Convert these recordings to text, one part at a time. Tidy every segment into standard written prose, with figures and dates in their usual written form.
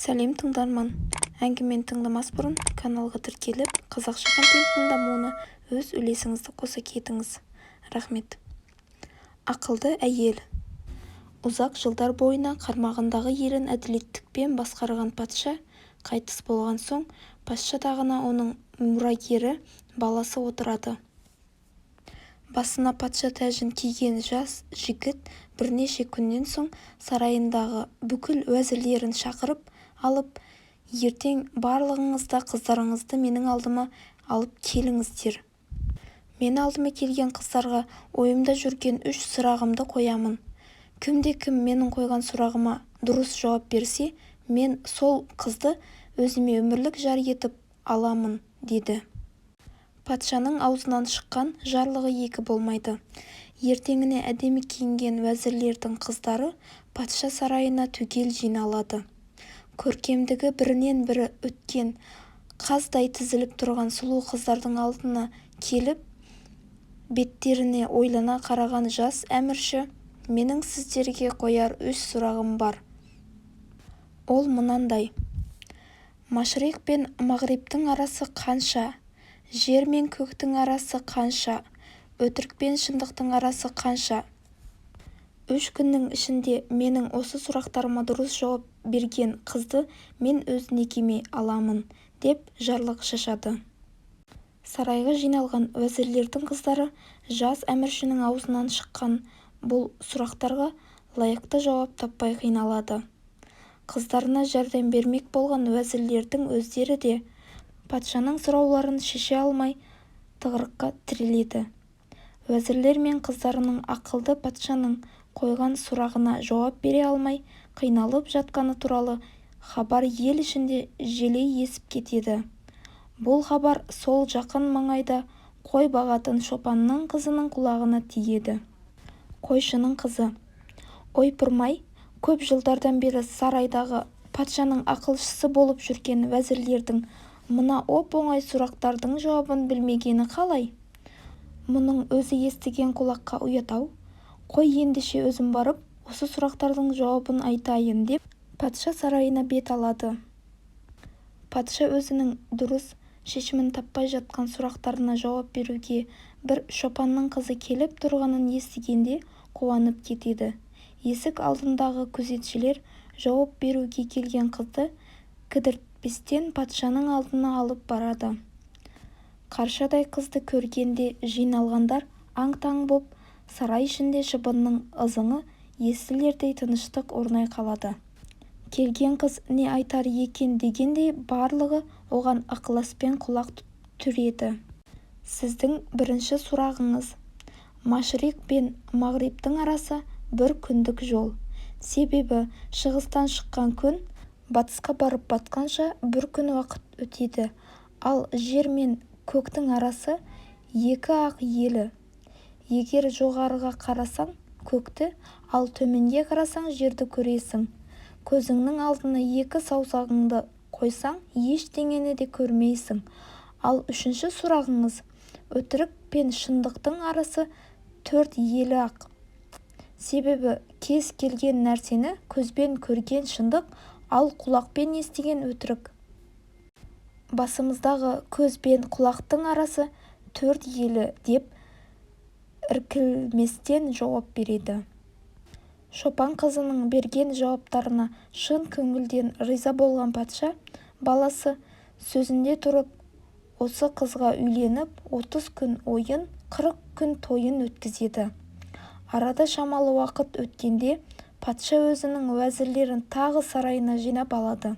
Сәлем тыңдарман. Әңгімені тыңдамас бұрын каналға тіркеліп, қазақша контенттің дамуына өз үлесіңізді қоса кетіңіз. Рахмет. Ақылды әйел. Ұзақ жылдар бойына қармағындағы елін әділеттікпен басқарған патша қайтыс болған соң, патша тағына оның мұрагері баласы отырады. Басына патша тәжін киген жас жігіт бірнеше күннен соң сарайындағы бүкіл уәзірлерін шақырып алып, ертең барлығыңызда қыздарыңызды менің алдыма алып келіңіздер. Мен алдыма келген қыздарға ойымда жүрген 3 сұрағымды қоямын. Кімде-кім менің қойған сұрағыма дұрыс жауап берсе, мен сол қызды өзіме өмірлік жар етіп аламын, деді. Патшаның аузынан шыққан жарлығы екі болмайды. Ертеңіне әдемі киінген уәзірлердің қыздары патша сарайына түгел жиналады. Көркемдігі бірінен бірі өткен қаздай тізіліп тұрған сұлу қыздардың алдына келіп, беттеріне ойлана қараған жас әмірші, менің сіздерге қояр 3 сұрағым бар. Ол мынандай: Машриқ пен Мағриптің арасы қанша? Жер мен көктің арасы қанша? Өтірік пен шындықтың арасы қанша? 3 күннің ішінде менің осы сұрақтарыма дұрыс жауап берген қызды мен өз некеме аламын, деп жарлық шашады. Сарайға жиналған уәзірлердің қыздары жас әміршінің аузынан шыққан бұл сұрақтарға лайықты жауап таппай қиналады. Қыздарына жәрдем бермек болған уәзірлердің өздері де патшаның сұрауларын шеше алмай тығырыққа тіреледі. Уәзірлер мен қыздарының ақылды патшаның қойған сұрағына жауап бере алмай қиналып жатқаны туралы хабар ел ішінде желей есіп кетеді. Бұл хабар сол жақын маңайда қой бағатын шопанның қызының құлағына тиеді. Қойшының қызы: ойпырмай, көп жылдардан бері сарайдағы патшаның ақылшысы болып жүрген уәзірлердің мына оп-оңай сұрақтардың жауабын білмегені қалай? Мұның өзі естіген құлаққа ұят-ау. Қой, ендеше өзім барып, осы сұрақтардың жауабын айтайын, деп патша сарайына бет алады. Патша өзінің дұрыс шешімін таппай жатқан сұрақтарына жауап беруге бір шопанның қызы келіп тұрғанын естігенде қуанып кетеді. Есік алдындағы күзетшілер жауап беруге келген қызды кідіртпестен патшаның алдына алып барады. Қаршадай қызды көргенде жиналғандар аң-таң боп, сарай ішінде шыбынның ызыңы естілердей тыныштық орнай қалады. Келген қыз не айтар екен дегендей барлығы оған ықыласпен құлақ түреді. Сіздің бірінші сұрағыңыз: Машриқ пен Мағриптің арасы 1 күндік жол. Себебі шығыстан шыққан күн батысқа барып батқанша 1 күн уақыт өтеді, ал жер мен көктің арасы 2 ақ елі. Егер жоғарыға қарасаң көкті, ал төменге қарасаң жерді көресің. Көзіңнің алдына 2 саусағыңды қойсаң, ештеңені де көрмейсің. Ал 3-ші сұрағыңыз: өтірік пен шындықтың арасы 4 елі ақ. Себебі кез келген нәрсені көзбен көрген шындық, ал құлақпен естіген өтірік. Басымыздағы көз бен құлақтың арасы 4 елі, деп іркілместен жауап береді. Шопан қызының берген жауаптарына шын көңілден риза болған патша баласы сөзінде тұрып, осы қызға үйленіп 30 күн ойын, 40 күн тойын өткізеді. Арада шамалы уақыт өткенде патша өзінің уәзірлерін тағы сарайына жинап алады.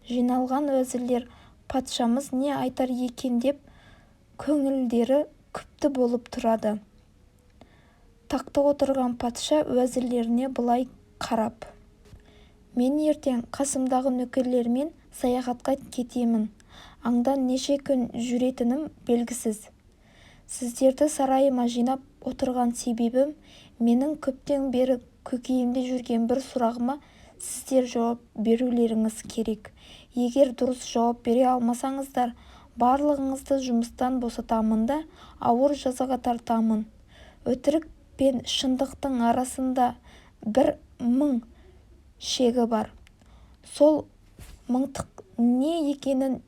Жиналған уәзірлер патшамыз не айтар екен деп көңілдері күпті болып тұрады. Тақта отырған патша уәзірлеріне былай қарап: мен ертең қасымдағы нөкерлермен саяхатқа кетемін. Аңдан неше күн жүретінім белгісіз. Сіздерді сарайыма жинап отырған себебім, менің көптен бері көкейімде жүрген бір сұрағыма сіздер жауап берулеріңіз керек. Егер дұрыс жауап бере алмасаңыздар, барлығыңызды жұмыстан босатамын да ауыр жазаға тартамын. Өтірік пен шындықтың арасында 1000 шегі бар. Сол мыңтық не екенін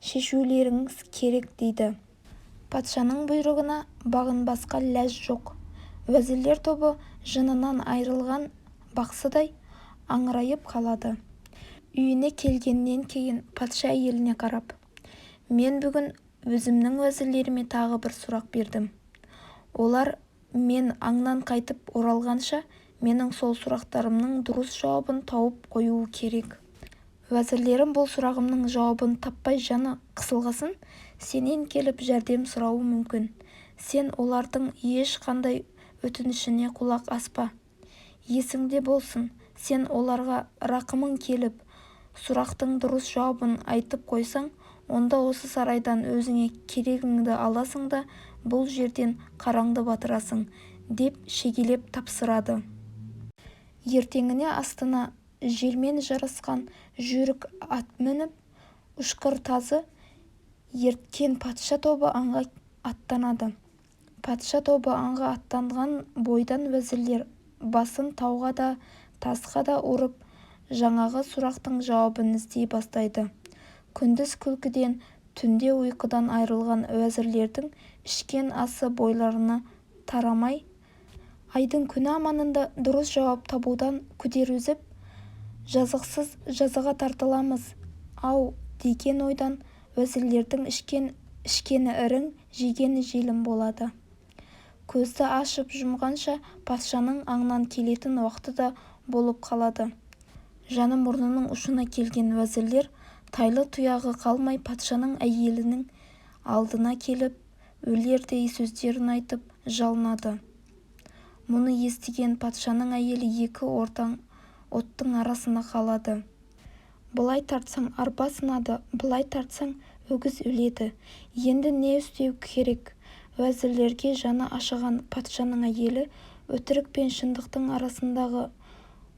шешулеріңіз керек дейді. Патшаның бұйрығына бағынбасқа ләж жоқ. Уәзірлер тобы жынынан айрылған бақсыдай аңырайып қалады. Үйіне келгеннен кейін патша әйеліне қарап: «Мен бүгін өзімнің уәзірлеріме тағы бір сұрақ бердім. Олар мен аңнан қайтып оралғанша менің сол сұрақтарымның дұрыс жауабын тауып қоюы керек. Уәзірлерім бұл сұрағымның жауабын таппай жаны қысылғасын, сенен келіп жәрдем сұрауы мүмкін. Сен олардың ешқандай өтінішіне құлақ аспа. Есіңде болсын, сен оларға рақымың келіп, сұрақтың дұрыс жауабын айтып қойсаң, онда осы сарайдан өзіңе керегіңді аласың да бұл жерден қараңды батырасың», деп шегелеп тапсырады. Ертеңіне астына желмен жарысқан жүйрік ат мініп, ұшқыр тазы ерткен патша тобы аңға аттанады. Патша тобы аңға аттанған бойдан уәзірлер басын тауға да тасқа да ұрып, жаңағы сұрақтың жауабын іздей бастайды. Күндіз күлкіден, түнде ұйқыдан айрылған уәзірлердің ішкен асы бойларына тарамай, айдың күні аманында дұрыс жауап табудан күдер үзіп, жазықсыз жазаға тартыламыз-ау деген ойдан уәзірлердің ішкені ірің, жегені желім болады. Көзді ашып жұмғанша патшаның аңнан келетін уақыты да болып қалады. Жаны мұрнының ұшына келген уәзірлер тайлы тұяғы қалмай патшаның әйелінің алдына келіп, өлердей сөздерін айтып жалынады. Мұны естіген патшаның әйелі екі оттың арасында қалады. Былай тартсаң арба сынады, былай тартсаң өгіз өледі. Енді не істеу керек? Уәзірлерге жаны ашыған патшаның әйелі өтірік пен шындықтың арасындағы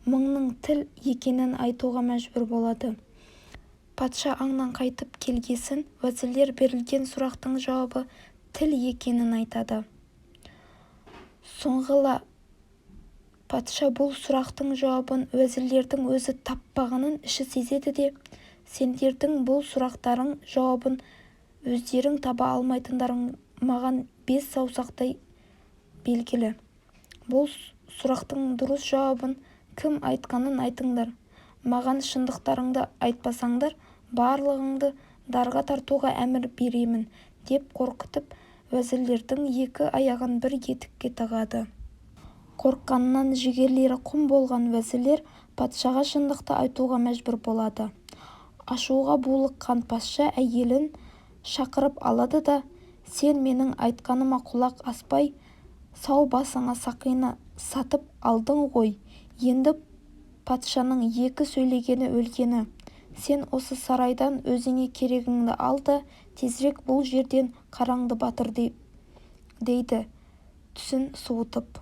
мыңның тіл екенін айтуға мәжбүр болады. Патша аңнан қайтып келгесін уәзірлер берілген сұрақтың жауабы тіл екенін айтады. Соңғыла патша бұл сұрақтың жауабын уәзірлердің өзі таппағанын іші сезеді де: «Сендердің бұл сұрақтарың жауабын өздерің таба алмайтындарың маған 5 саусақтай белгілі. Бұл сұрақтың дұрыс жауабын кім айтқанын айтыңдар. Маған шындықтарыңды айтпасаңдар, барлығыңды дарға тартуға әмір беремін», деп қорқытып, уәзірлердің екі аяғын бір етікке тығады. Қорыққанынан жігерлері құм болған уәзірлер патшаға шындықты айтуға мәжбүр болады. Ашуға булыққан патша әйелін шақырып алады да: «Сен менің айтқаныма құлақ аспай, сау басыңа сақина сатып алдың ғой. Енді патшаның екі сөйлегені өлгені. Сен осы сарайдан өзіңе керегіңді ал да тезірек бұл жерден қараңды батыр», дейді түсін суытып.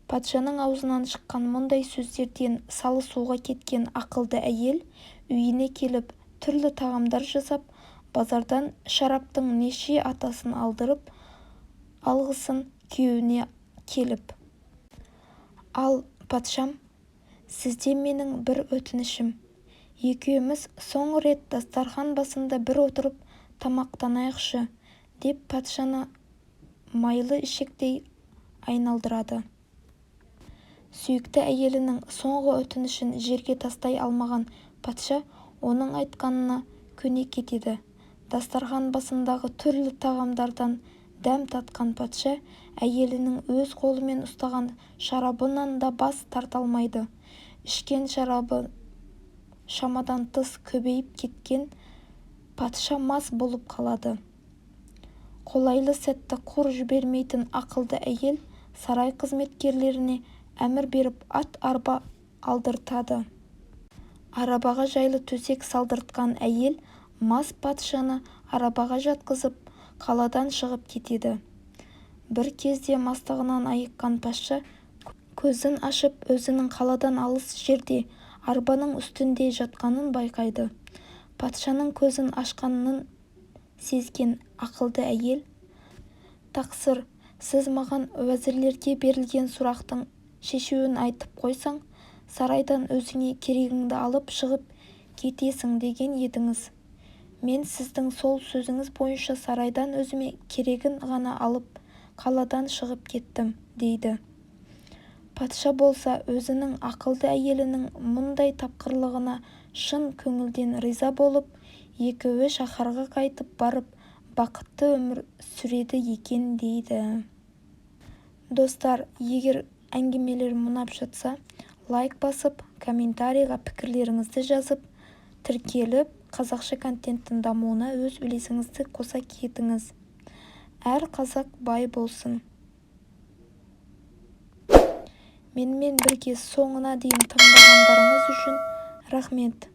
Патшаның аузынан шыққан мұндай сөздерден салы суға кеткен ақылды әйел үйіне келіп түрлі тағамдар жасап, базардан шараптың неше атасын алдырып алғысын күйеуіне келіп: «Ал, патшам, сізден менің бір өтінішім. Екеуміз соңғы рет дастархан басында бір отырып тамақтанайықшы», деп патшаны майлы ішектей айналдырады. Сүйікті әйелінің соңғы өтінішін жерге тастай алмаған патша оның айтқанына көне кетеді. Дастархан басындағы түрлі тағамдардан дәм татқан патша әйелінің өз қолымен ұстаған шарабынан да бас тарта алмайды. Ішкен шарабы шамадан тыс көбейіп кеткен патша мас болып қалады. Қолайлы сәтті құр жібермейтін ақылды әйел сарай қызметкерлеріне әмір беріп ат-арба алдыртады. Арабаға жайлы төсек салдыртқан әйел мас патшаны арабаға жатқызып қаладан шығып кетеді. Бір кезде мастығынан айыққан патша көзін ашып өзінің қаладан алыс жерде арбаның үстінде жатқанын байқайды. Патшаның көзін ашқанын сезген ақылды әйел: «Тақсыр, сіз маған уәзірлерге берілген сұрақтың шешуін айтып қойсаң, сарайдан өзіңе керегіңді алып шығып кетесің деген едіңіз. Мен сіздің сол сөзіңіз бойынша сарайдан өзіме керегін ғана алып қаладан шығып кеттім, дейді. Патша болса өзінің ақылды әйелінің мұндай тапқырлығына шын көңілден риза болып, екеуі шаһарға қайтып барып бақытты өмір сүреді екен, дейді. Достар, егер әңгімелерім ұнап жатса, лайк басып, комментарийға пікірлеріңізді жазып, тіркеліп, қазақша контенттің дамуына өз үлесіңізді қоса кетіңіз. Әр қазақ бай болсын. Менімен бірге соңына дейін тыңдағандарыңыз үшін рахмет.